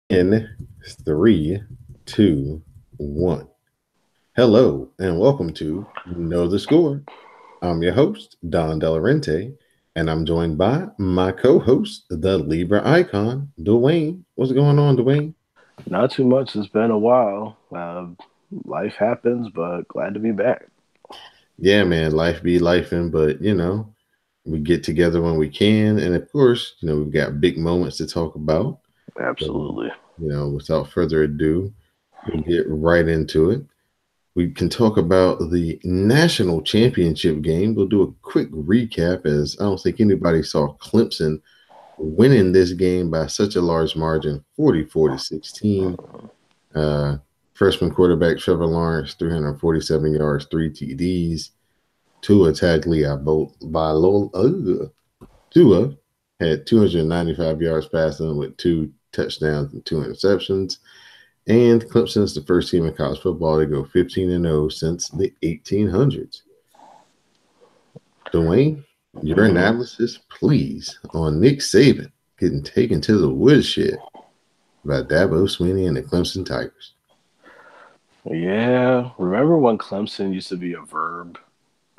In three, two, one. Hello, and welcome to Know the Score. I'm your host, Don Delarente, and I'm joined by my co host, the Libra icon, Dwayne. What's going on, Dwayne? Not too much. It's been a while. Life happens, but glad to be back. Yeah, man, life be lifing, but we get together when we can. And of course, we've got big moments to talk about. So, Absolutely. without further ado, we'll get right into it. We can talk about the national championship game. We'll do a quick recap as I don't think anybody saw Clemson winning this game by such a large margin, 44 to 16. Uh, Freshman quarterback Trevor Lawrence, 347 yards, three TDs. Tua Tagovailoa Tua had 295 yards passing with two touchdowns and two interceptions. And Clemson is the first team in college football to go 15 and 0 since the 1800s. Dwayne, your hmm analysis, please, on Nick Saban getting taken to the woodshed by Dabo Swinney and the Clemson Tigers. Yeah. Remember when Clemson used to be a verb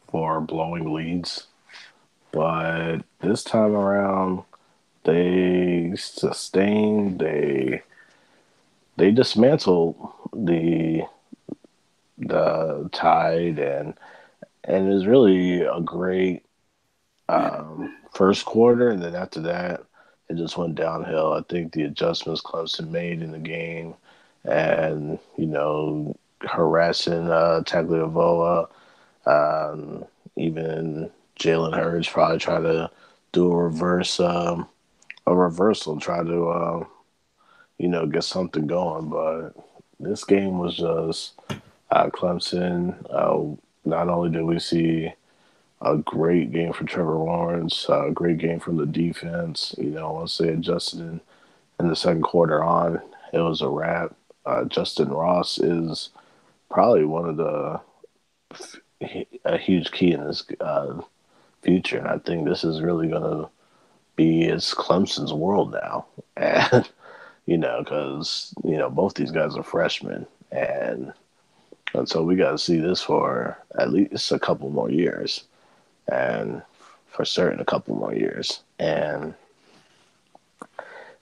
for blowing leads? But this time around, they sustained. They dismantled the the Tide, and it was really a great first quarter, and then after that, it just went downhill. I think the adjustments Clemson made in the game, and harassing Tagliavola, even Jalen Hurts probably try to do a reversal, try to get something going, but this game was just Clemson. Not only did we see a great game for Trevor Lawrence, a great game from the defense. Once they adjusted in the second quarter on, it was a wrap. Justin Ross is probably one of a huge key in this future, and I think this is really going to be it's Clemson's world now, and because both these guys are freshmen, and so we got to see this for at least a couple more years and for certain a couple more years. And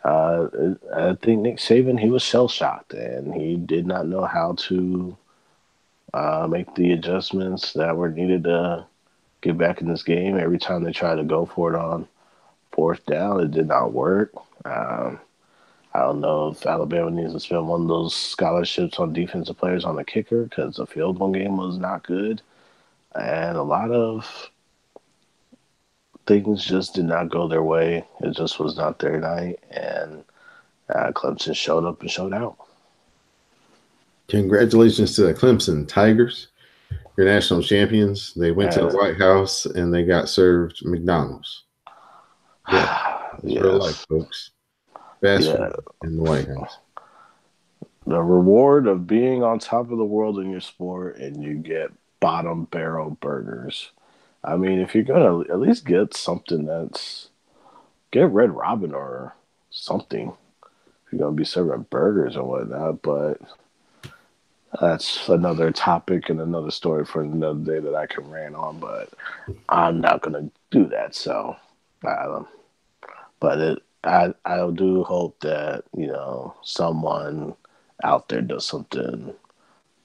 uh, I think Nick Saban, he was shell shocked and he did not know how to make the adjustments that were needed to get back in this game. Every time they tried to go for it on fourth down, it did not work. Um, I don't know if Alabama needs to spend one of those scholarships on defensive players on the kicker because the field goal game was not good. And a lot of things just did not go their way. It just was not their night, and Clemson showed up and showed out. Congratulations to the Clemson Tigers, your national champions. They went to the And White House and they got served McDonald's. Yeah, it's real life, yes, folks. Fast yeah, food in the White House. the reward of being on top of the world in your sport, and you get bottom barrel burgers. I mean, if you're gonna at least get something that's get Red Robin or something, if you're gonna be serving burgers and whatnot, but that's another topic and another story for another day that I can rant on. But I'm not gonna do that. So, um, but I do hope that someone out there does something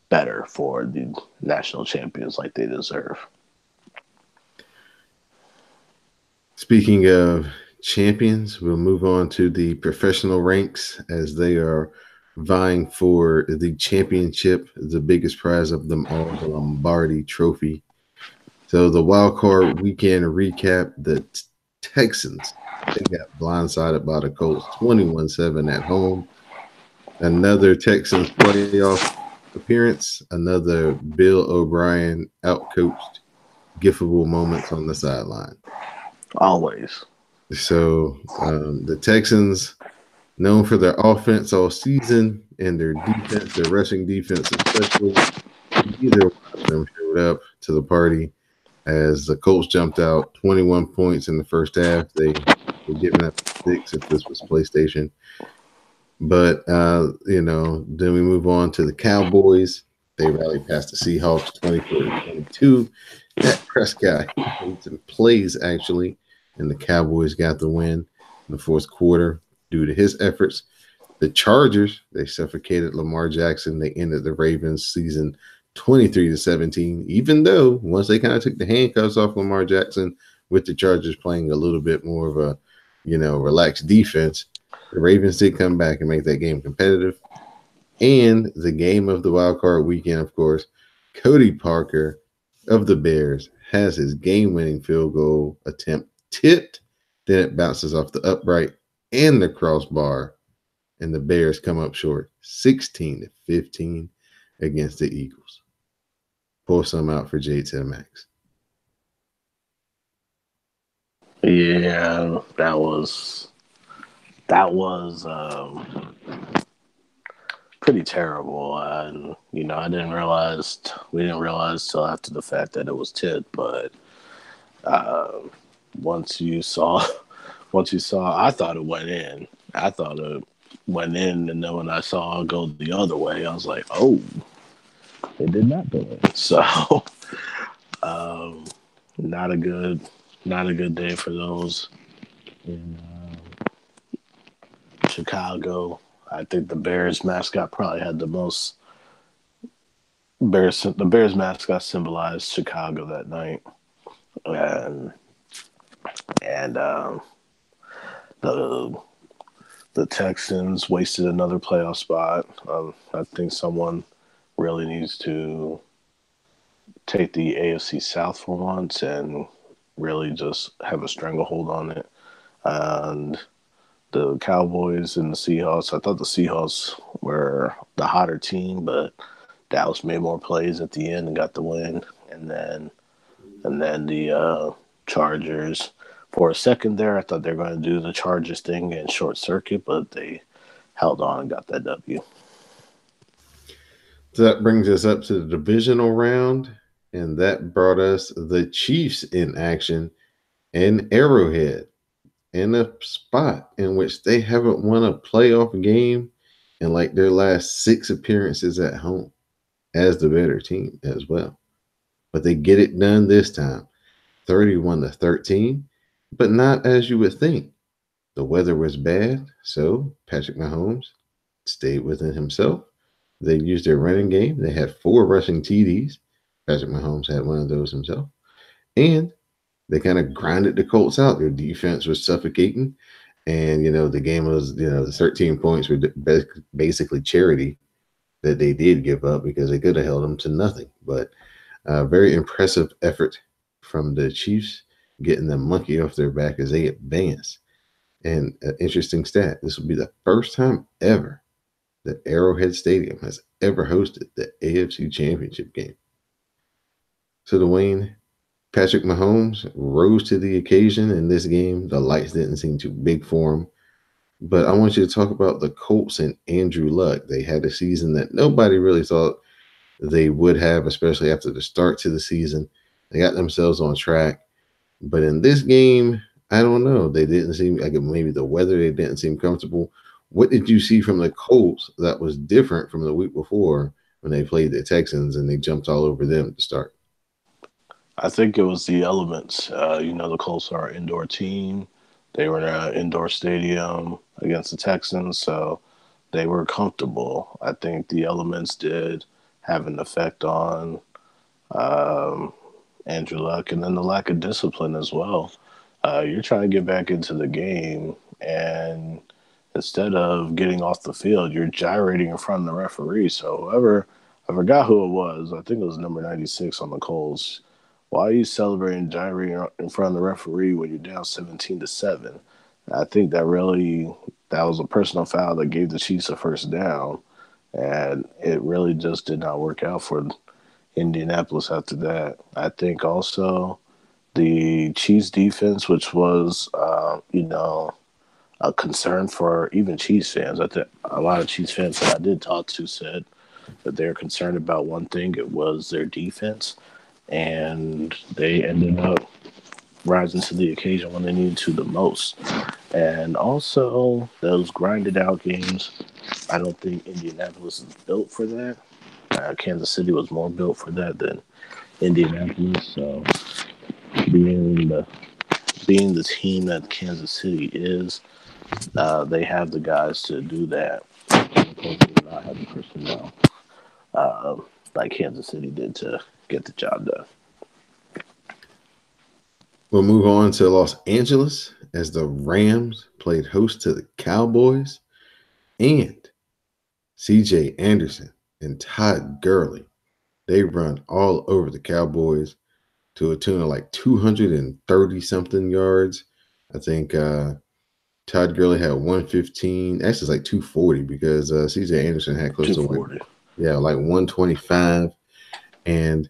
better for the national champions like they deserve. Speaking of champions, we'll move on to the professional ranks as they are vying for the championship, the biggest prize of them all, the Lombardi Trophy. So the wild card weekend recap: the Texans, they got blindsided by the Colts, 21-7 at home. Another Texans playoff appearance. Another Bill O'Brien outcoached, giftable moments on the sideline. Always. So the Texans, known for their offense all season and their defense, their rushing defense especially, neither one of them showed up to the party as the Colts jumped out 21 points in the first half. They were giving up six if this was PlayStation. But then we move on to the Cowboys. They rallied past the Seahawks 24-22. Dak Prescott made some plays actually, and the Cowboys got the win in the fourth quarter due to his efforts. The Chargers, they suffocated Lamar Jackson. They ended the Ravens season 23-17, even though once they kind of took the handcuffs off Lamar Jackson with the Chargers playing a little bit more of a, relaxed defense, the Ravens did come back and make that game competitive. And the game of the wild card weekend, of course, Cody Parker of the Bears has his game-winning field goal attempt tipped. Then it bounces off the upright and the crossbar, and the Bears come up short 16-15 against the Eagles. Pull some out for J to the max. Yeah, that was pretty terrible. And we didn't realize till after the fact that it was tipped. But once you saw, I thought it went in. I thought it went in, and then when I saw it go the other way, I was like, oh, it did not go in. So, not a good day for those in Chicago. I think the Bears mascot probably had the most. The Bears mascot symbolized Chicago that night, and the Texans wasted another playoff spot. I think someone really needs to take the AFC South for once and really just have a stranglehold on it. And the Cowboys and the Seahawks, I thought the Seahawks were the hotter team, but Dallas made more plays at the end and got the win. And then the Chargers, for a second there, I thought they were going to do the Chargers thing and short circuit, but they held on and got that W. So that brings us up to the divisional round, and that brought us the Chiefs in action in Arrowhead, in a spot in which they haven't won a playoff game in like their last 6 appearances at home as the better team as well. But they get it done this time, 31-13, but not as you would think. The weather was bad, so Patrick Mahomes stayed within himself. They used their running game. They had 4 rushing TDs. Patrick Mahomes had one of those himself. And they kind of grinded the Colts out. Their defense was suffocating. And, the game was, the 13 points were basically charity that they did give up because they could have held them to nothing. But very impressive effort from the Chiefs, getting the monkey off their back as they advance. And an interesting stat, this will be the first time ever that Arrowhead Stadium has ever hosted the AFC Championship game. So, Dwayne, Patrick Mahomes rose to the occasion in this game. The lights didn't seem too big for him. But I want you to talk about the Colts and Andrew Luck. They had a season that nobody really thought they would have, especially after the start to the season. They got themselves on track. But in this game, I don't know. They didn't seem like maybe the weather, they didn't seem comfortable. What did you see from the Colts that was different from the week before when they played the Texans and they jumped all over them to start? I think it was the elements. The Colts are an indoor team. They were in an indoor stadium against the Texans, so they were comfortable. I think the elements did have an effect on Andrew Luck, and then the lack of discipline as well. You're trying to get back into the game, and instead of getting off the field, you're gyrating in front of the referee. So I forgot who it was. I think it was number 96 on the Colts. Why are you celebrating gyrating in front of the referee when you're down 17-7? I think that was a personal foul that gave the Chiefs a first down, and it really just did not work out for Indianapolis after that. I think also the Chiefs defense, which was, a concern for even Chiefs fans. I think a lot of Chiefs fans that I did talk to said that they're concerned about one thing. It was their defense. And they ended up rising to the occasion when they needed to the most. And also those grinded out games. I don't think Indianapolis is built for that. Kansas City was more built for that than Indianapolis. So being the being the team that Kansas City is, they have the guys to do that. Of course, they do not have the personnel uh, like Kansas City did to get the job done. We'll move on to Los Angeles as the Rams played host to the Cowboys, and CJ Anderson and Todd Gurley. They run all over the Cowboys to a tune of like 230 something yards. I think Todd Gurley had 115. Actually, it's like 240 because CJ Anderson had close to 240. like 125. And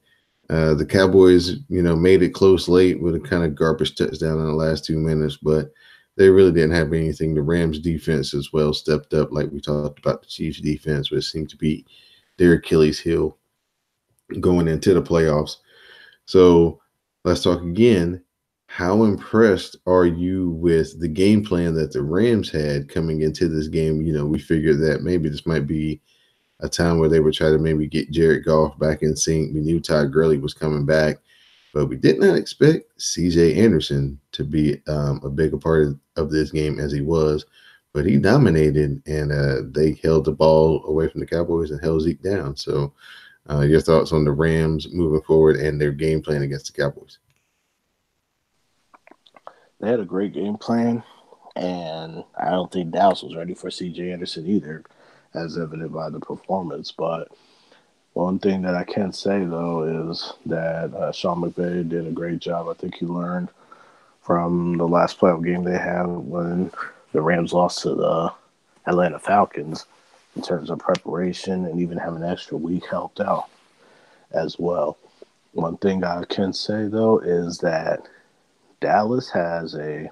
the Cowboys, made it close late with a kind of garbage touchdown in the last 2 minutes, but they really didn't have anything. The Rams defense as well stepped up, like we talked about the Chiefs defense, which seemed to be their Achilles heel going into the playoffs. So let's talk again. How impressed are you with the game plan that the Rams had coming into this game? We figured that maybe this might be a time where they would try to maybe get Jared Goff back in sync. We knew Todd Gurley was coming back, but we did not expect CJ Anderson to be a bigger part of this game as he was. But he dominated, and they held the ball away from the Cowboys and held Zeke down. So your thoughts on the Rams moving forward and their game plan against the Cowboys? They had a great game plan, and I don't think Dallas was ready for C.J. Anderson either, as evident by the performance. But one thing that I can say though is that Sean McVay did a great job. I think he learned from the last playoff game they had when the Rams lost to the Atlanta Falcons in terms of preparation, and even having an extra week helped out as well. One thing I can say though is that Dallas has a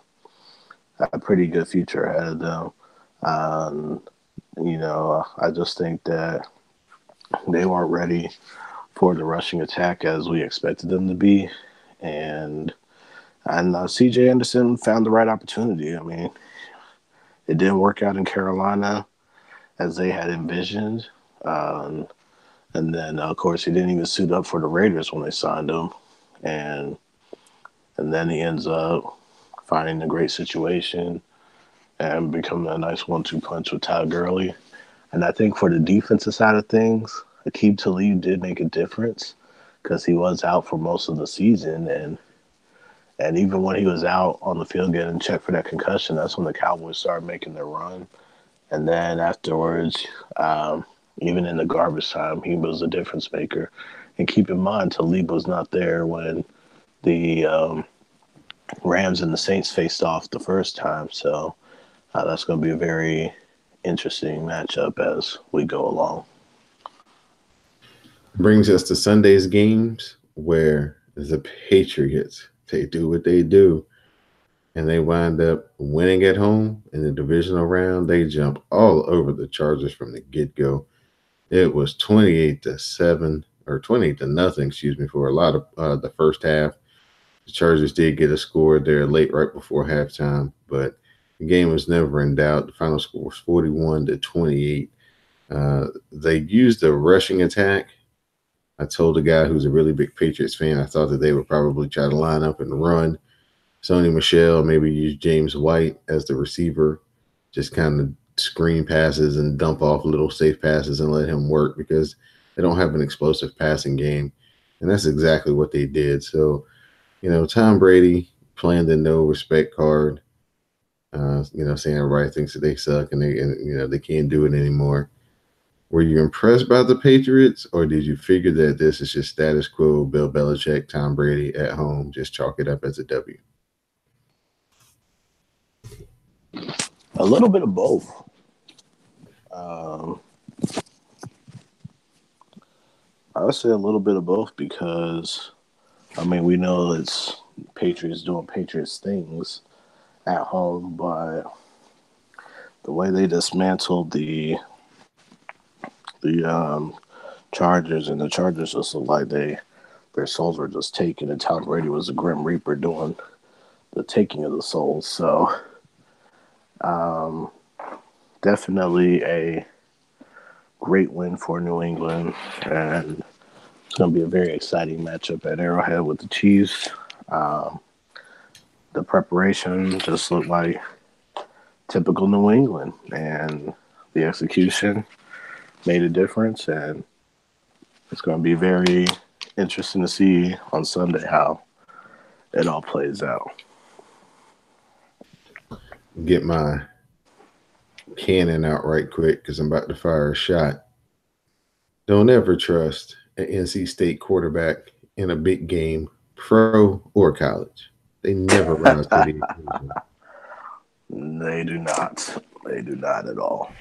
pretty good future ahead of them. Um, I just think that they weren't ready for the rushing attack as we expected them to be, and C.J. Anderson found the right opportunity. I mean, it didn't work out in Carolina as they had envisioned, um, and then of course he didn't even suit up for the Raiders when they signed him, and and then he ends up finding a great situation and becoming a nice 1-2 punch with Todd Gurley. And I think for the defensive side of things, Aqib Talib did make a difference because he was out for most of the season, and even when he was out on the field getting checked for that concussion, that's when the Cowboys started making their run. And then afterwards, even in the garbage time, he was a difference maker. And keep in mind, Talib was not there when the Rams and the Saints faced off the first time. So that's going to be a very interesting matchup as we go along. Brings us to Sunday's games where the Patriots, they do what they do, and they wind up winning at home in the divisional round. They jump all over the Chargers from the get-go. It was 28-7 or 28-0, excuse me, for a lot of the first half. The Chargers did get a score there late right before halftime, but the game was never in doubt. The final score was 41-28. They used a rushing attack. I told a guy who's a really big Patriots fan, I thought that they would probably try to line up and run Sony Michel, maybe use James White as the receiver, just kind of screen passes and dump off little safe passes and let him work because they don't have an explosive passing game. And that's exactly what they did. So, Tom Brady playing the no respect card, saying everybody thinks that they suck and they can't do it anymore. Were you impressed by the Patriots, or did you figure that this is just status quo, Bill Belichick, Tom Brady at home, just chalk it up as a W? A little bit of both. Um, I would say a little bit of both because, I mean, we know it's Patriots doing Patriots things at home, but the way they dismantled the Chargers, and the Chargers just looked like their souls were just taken, and Tom Brady was a Grim Reaper doing the taking of the souls. So um, definitely a great win for New England, and it's going to be a very exciting matchup at Arrowhead with the Chiefs. Um, the preparation just looked like typical New England, and the execution made a difference. And it's going to be very interesting to see on Sunday how it all plays out. Get my cannon out right quick because I'm about to fire a shot. Don't ever trust an NC State quarterback in a big game, pro or college. They never rise to the occasion. They do not. They do not at all.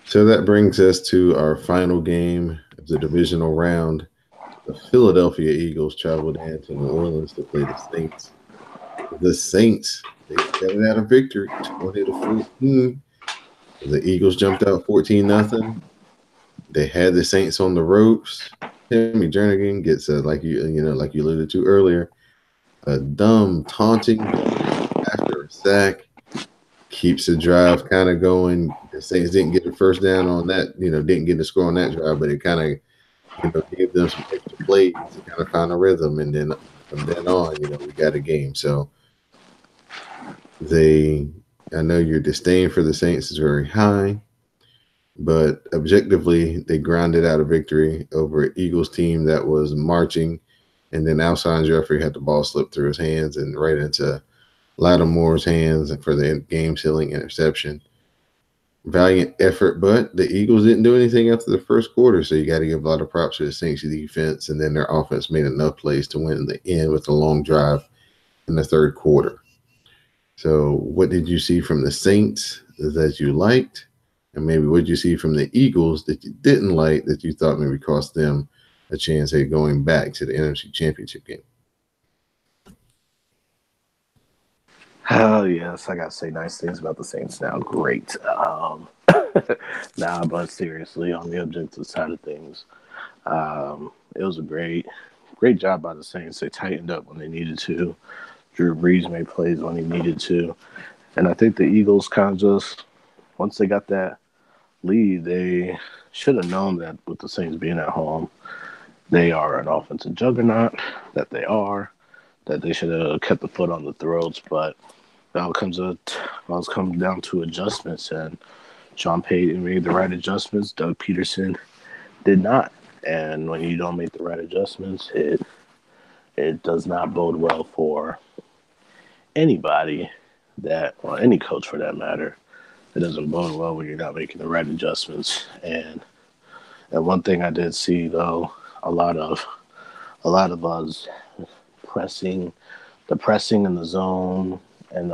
So that brings us to our final game of the divisional round. The Philadelphia Eagles traveled down to New Orleans to play the Saints. The Saints, they got out a victory, 20-14. The Eagles jumped out 14-0. They had the Saints on the ropes. Timmy Jernigan gets like you alluded to earlier, a dumb taunting after a sack, keeps the drive kind of going. The Saints didn't get the first down on that, didn't get the score on that drive, but it kind of gave them some extra plays to kind of find a rhythm, and then from then on, we got a game. So I know your disdain for the Saints is very high, but objectively, they grounded out a victory over an Eagles team that was marching, and then Alshon Jeffrey had the ball slip through his hands and right into Lattimore's hands for the game-sealing interception. Valiant effort, but the Eagles didn't do anything after the first quarter, so you got to give a lot of props to the Saints defense, and then their offense made enough plays to win in the end with a long drive in the third quarter. So what did you see from the Saints that you liked? And maybe what did you see from the Eagles that you didn't like that you thought maybe cost them a chance at going back to the NFC Championship game? Oh, yes, I got to say nice things about the Saints now. Great. Nah, but seriously, on the objective side of things, it was a great job by the Saints. They tightened up when they needed to. Drew Brees made plays when he needed to. And I think the Eagles kind of just, once they got that lead, they should have known that with the Saints being at home, they are an offensive juggernaut, that they should have kept the foot on the throats. But it all comes down to adjustments, and Sean Payton made the right adjustments. Doug Peterson did not. And when you don't make the right adjustments, it does not bode well for anybody any coach for that matter. It doesn't bode well when you're not making the right adjustments. And one thing I did see though, a lot of us pressing in the zone and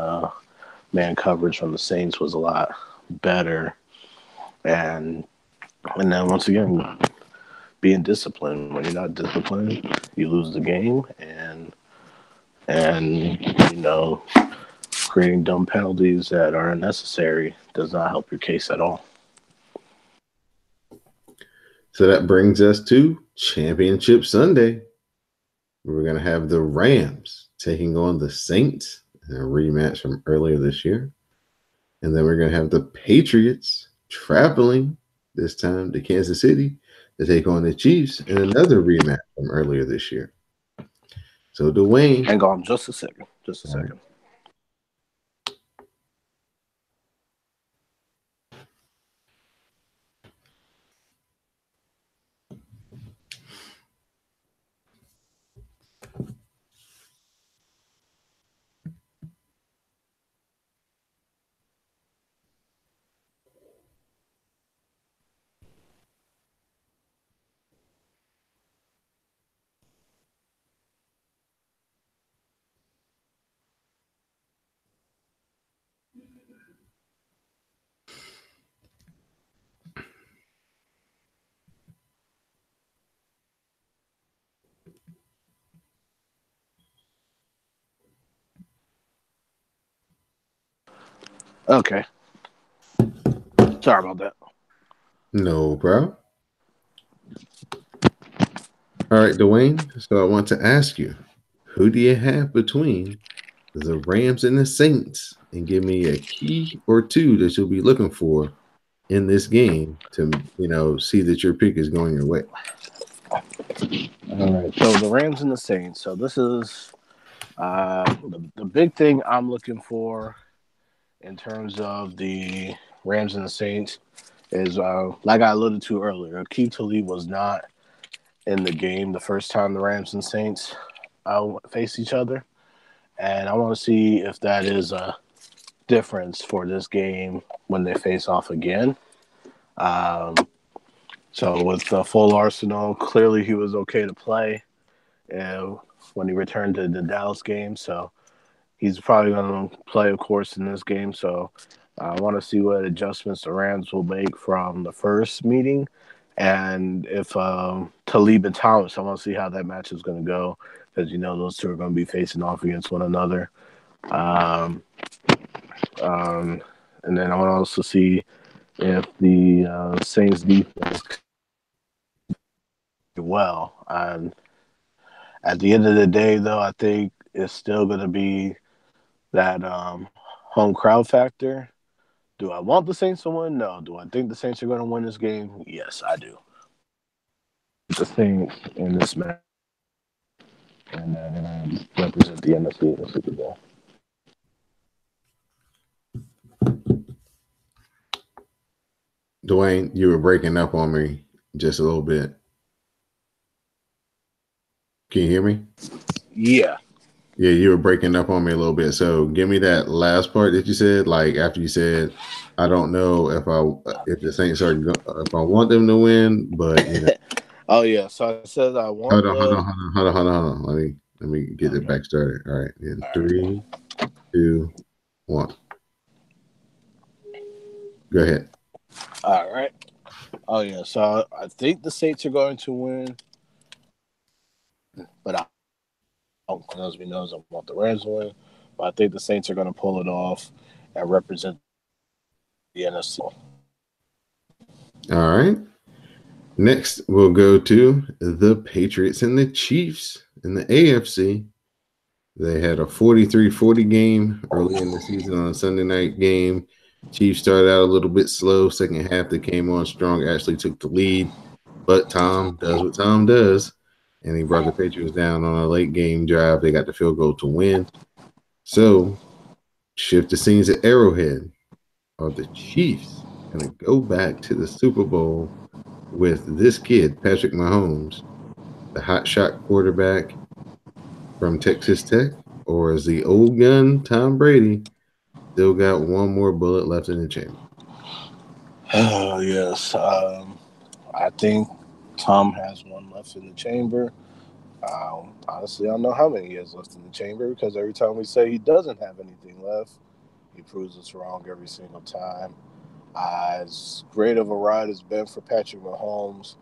man coverage from the Saints was a lot better. And then once again, being disciplined. When you're not disciplined, you lose the game, and creating dumb penalties that are unnecessary does not help your case at all. So that brings us to Championship Sunday. We're going to have the Rams taking on the Saints in a rematch from earlier this year. And then we're going to have the Patriots traveling this time to Kansas City to take on the Chiefs in another rematch from earlier this year. So, Dwayne. Hang on just a second. Just a second. Okay. Sorry about that. No problem. All right, Dwayne. So I want to ask you, who do you have between the Rams and the Saints and give me a key or two that you'll be looking for in this game to, see that your pick is going your way. All right. So the Rams and the Saints. So this is the big thing I'm looking for in terms of the Rams and the Saints is, like I alluded to earlier, Aqib Talib was not in the game the first time the Rams and Saints faced each other. And I want to see if that is a difference for this game when they face off again. Um, so with the full arsenal, clearly he was okay to play when he returned to the Dallas game. So he's probably going to play, of course, in this game. So I want to see what adjustments the Rams will make from the first meeting. And if Talib and Thomas, I want to see how that match is going to go because, those two are going to be facing off against one another. Um, and then I want to also see if the Saints defense well. And at the end of the day, though, I think it's still going to be that home crowd factor. Do I want the Saints to win? No. Do I think the Saints are going to win this game? Yes, I do. The Saints in this match, and they're going to represent the NFC in the Super Bowl. Dwayne, you were breaking up on me just a little bit. Can you hear me? Yeah. Yeah, you were breaking up on me a little bit. So give me that last part that you said. Like after you said, I don't know if the Saints if I want them to win, but Oh yeah. So I said I want. Hold on. Let me get it back started. All right. In 3, 2, 1. Go ahead. All right. Oh yeah. So I think the Saints are going to win, but as we know, I want the Rams to win. But I think the Saints are going to pull it off and represent the NFC. All right. Next, we'll go to the Patriots and the Chiefs in the AFC. They had a 43-40 game early in the season on a Sunday night game. Chiefs started out a little bit slow. Second half, they came on strong, actually took the lead. But Tom does what Tom does, and he brought the Patriots down on a late game drive. They got the field goal to win. So, shift the scenes at Arrowhead. Are the Chiefs going to go back to the Super Bowl with this kid, Patrick Mahomes, the hotshot quarterback from Texas Tech, or is the old gun Tom Brady still got one more bullet left in the chamber? Oh, yes. I think Tom has one left in the chamber. Honestly, I don't know how many he has left in the chamber because every time we say he doesn't have anything left, he proves us wrong every single time. As great of a ride as been for Patrick Mahomes,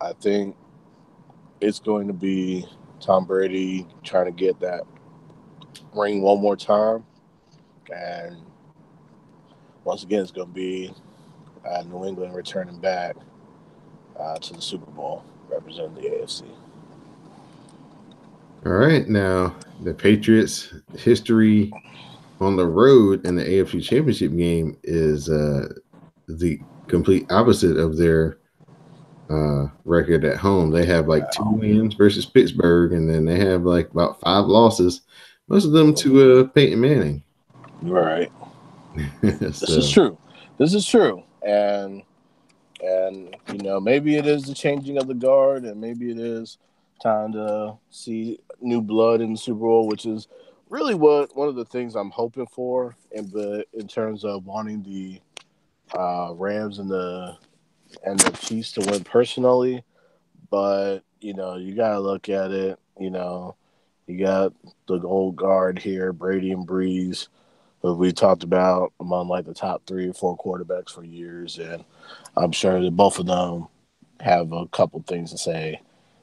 I think it's going to be Tom Brady trying to get that ring one more time. And once again, it's going to be New England returning back to the Super Bowl, representing the AFC. All right. Now, the Patriots' history on the road in the AFC Championship game is the complete opposite of their record at home. They have like 2 wins versus Pittsburgh, and then they have like about 5 losses, most of them to Peyton Manning. Right. This is true. And maybe it is the changing of the guard, and maybe it is time to see new blood in the Super Bowl, which is really one of the things I'm hoping for in terms of wanting the Rams and the Chiefs to win personally. But you gotta look at it. You got the old guard here, Brady and Breeze, who we talked about among like the top 3 or 4 quarterbacks for years, and I'm sure that both of them have a couple things to say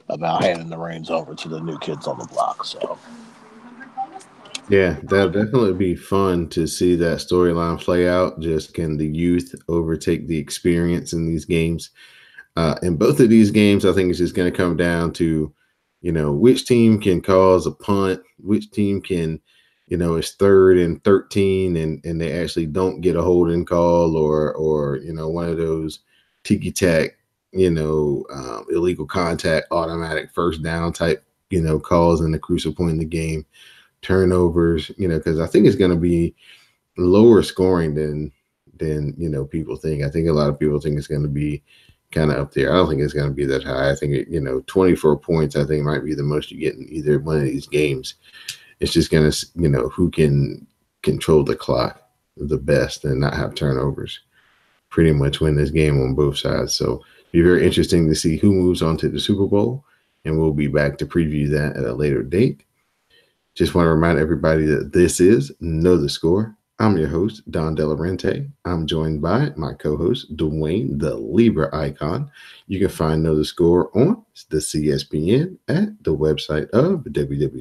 about handing the reins over to the new kids on the block. So, yeah, that'll definitely be fun to see that storyline play out. Just can the youth overtake the experience in these games? In both of these games, I think it's just going to come down to, which team can cause a punt, which team can it's 3rd and 13 and they actually don't get a holding call or one of those tiki tack, illegal contact, automatic first down type, calls in the crucial point in the game, turnovers, because I think it's going to be lower scoring than people think. I think a lot of people think it's going to be kind of up there. I don't think it's going to be that high. I think 24 points I think might be the most you get in either one of these games. It's just going to, who can control the clock the best and not have turnovers. Pretty much win this game on both sides. So it'll be very interesting to see who moves on to the Super Bowl, and we'll be back to preview that at a later date. Just want to remind everybody that this is Know the Score. I'm your host, Don Delarente. I'm joined by my co-host, Dwayne, the Libra icon. You can find Know the Score on the CSPN at the website of www.cspn.us.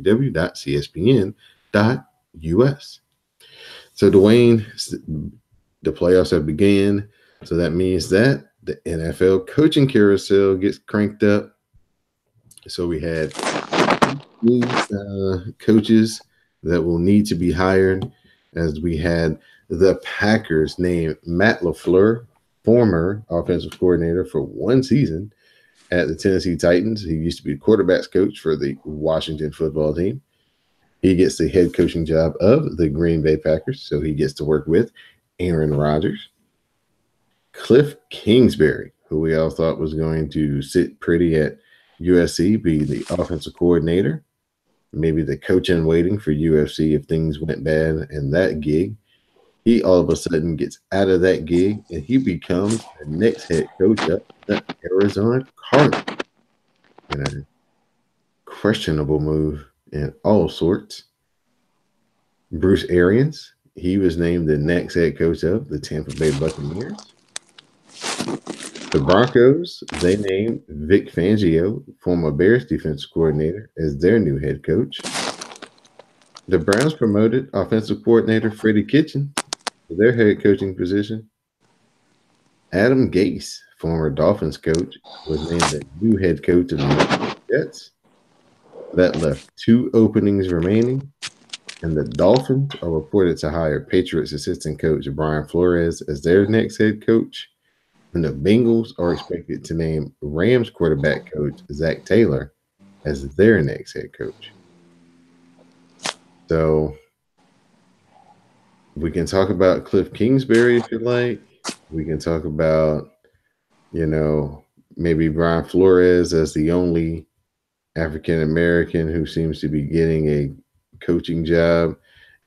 So, Dwayne, the playoffs have begun. So that means that the NFL coaching carousel gets cranked up. So we had new coaches that will need to be hired, as we had the Packers name Matt LaFleur, former offensive coordinator for one season at the Tennessee Titans. He used to be quarterbacks coach for the Washington football team. He gets the head coaching job of the Green Bay Packers, so he gets to work with Aaron Rodgers. Cliff Kingsbury, who we all thought was going to sit pretty at USC, be the offensive coordinator, maybe the coach in waiting for UFC if things went bad in that gig. He all of a sudden gets out of that gig and he becomes the next head coach of the Arizona Cardinals. In a questionable move in all sorts. Bruce Arians, he was named the next head coach of the Tampa Bay Buccaneers. The Broncos, they named Vic Fangio, former Bears defensive coordinator, as their new head coach. The Browns promoted offensive coordinator Freddie Kitchen to their head coaching position. Adam Gase, former Dolphins coach, was named the new head coach of the New York Jets. That left 2 openings remaining, and the Dolphins are reported to hire Patriots assistant coach Brian Flores as their next head coach. And the Bengals are expected to name Rams quarterback coach Zach Taylor as their next head coach. So we can talk about Cliff Kingsbury if you like. We can talk about, maybe Brian Flores as the only African American who seems to be getting a coaching job.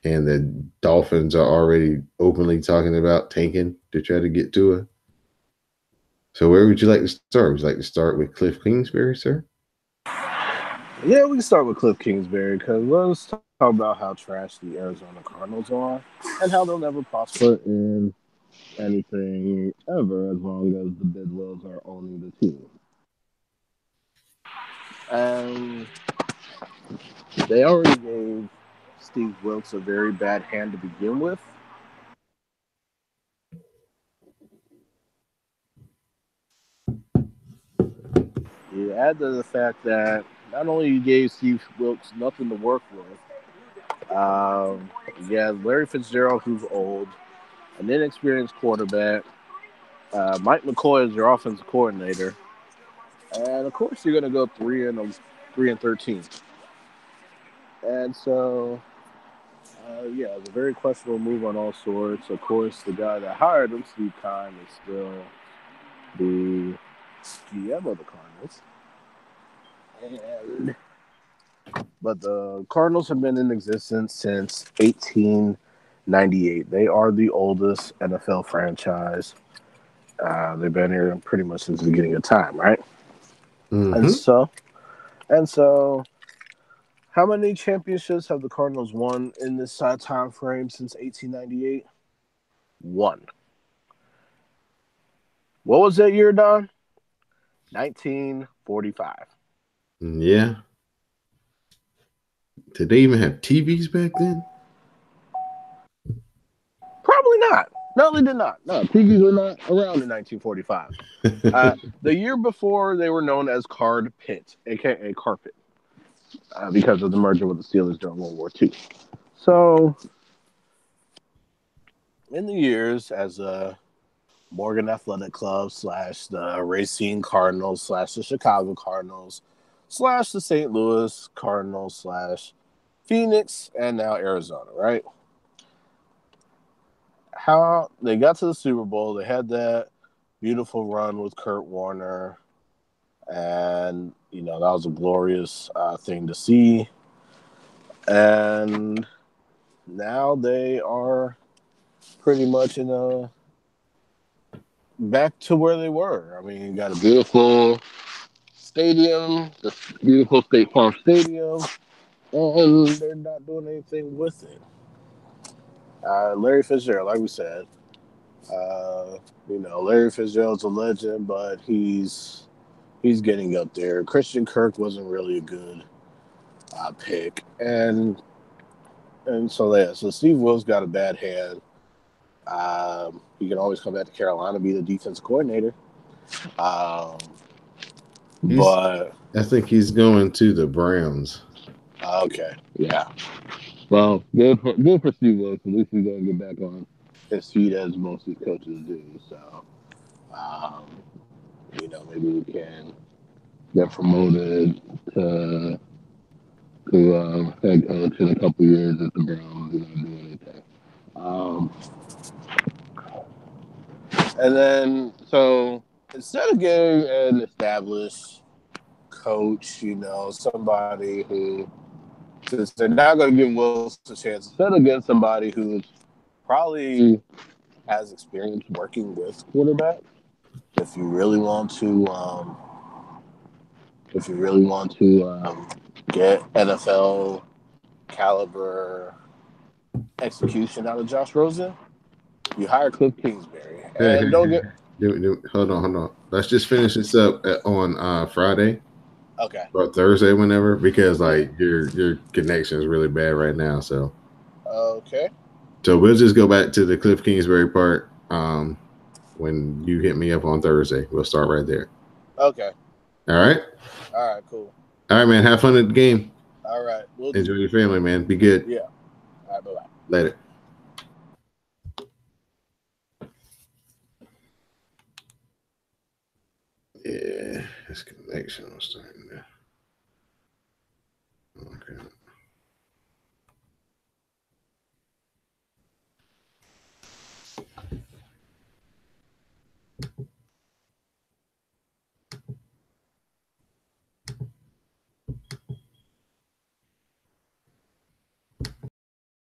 And the Dolphins are already openly talking about tanking to try to get to it. So where would you like to start? Would you like to start with Cliff Kingsbury, sir? Yeah, we can start with Cliff Kingsbury because let's talk about how trash the Arizona Cardinals are and how they'll never prosper in anything ever as long as the Bidwells are owning the team. And they already gave Steve Wilkes a very bad hand to begin with. You add to the fact that not only you gave Steve Wilkes nothing to work with, you have Larry Fitzgerald, who's old, an inexperienced quarterback. Mike McCoy is your offensive coordinator, and of course you're going to go 3-13. And so, it's a very questionable move on all sorts. Of course, the guy that hired him, Steve Keim, is still the GM of the Cardinals. But the Cardinals have been in existence since 1898. They are the oldest NFL franchise. They've been here pretty much since the beginning of time, right? Mm-hmm. And so, how many championships have the Cardinals won in this time frame since 1898? 1. What was that year, Don? 1945. Yeah. Did they even have TVs back then? Probably not. No, they did not. No, TVs were not around in 1945. The year before, they were known as Card Pit, a.k.a. Carpet, because of the merger with the Steelers during World War II. So, in the years as a Morgan Athletic Club slash the Racine Cardinals slash the Chicago Cardinals slash the St. Louis Cardinals slash Phoenix and now Arizona, right? How they got to the Super Bowl, they had that beautiful run with Kurt Warner, and that was a glorious thing to see. And now they are pretty much in a back to where they were. I mean, you got a beautiful stadium, the beautiful State Farm Stadium, and they're not doing anything with it. Larry Fitzgerald, like we said, Larry Fitzgerald's a legend, but he's getting up there. Christian Kirk wasn't really a good pick, so Steve Wills got a bad hand. He can always come back to Carolina, be the defensive coordinator. But I think he's going to the Browns. Okay, yeah. Well, good for Steve Wilkes. At least he's going to get back on his feet as most of his coaches do. So, um, maybe we can get promoted to head coach in a couple years if the Browns do anything. And then, so instead of getting an established coach, somebody who, since they're not going to give Wilkes a chance, instead of getting somebody who's probably has experience working with quarterbacks, if you really want to, get NFL caliber execution out of Josh Rosen, you hire Cliff Kingsbury. And don't get Hold on. Let's just finish this up on Friday. Okay. Or Thursday, whenever, because your connection is really bad right now. So okay. So we'll just go back to the Cliff Kingsbury part. When you hit me up on Thursday, we'll start right there. Okay. All right. All right. Cool. All right, man. Have fun at the game. All right. Enjoy your family, man. Be good. Yeah. All right. Bye-bye. Later. Yeah, this connection was starting to.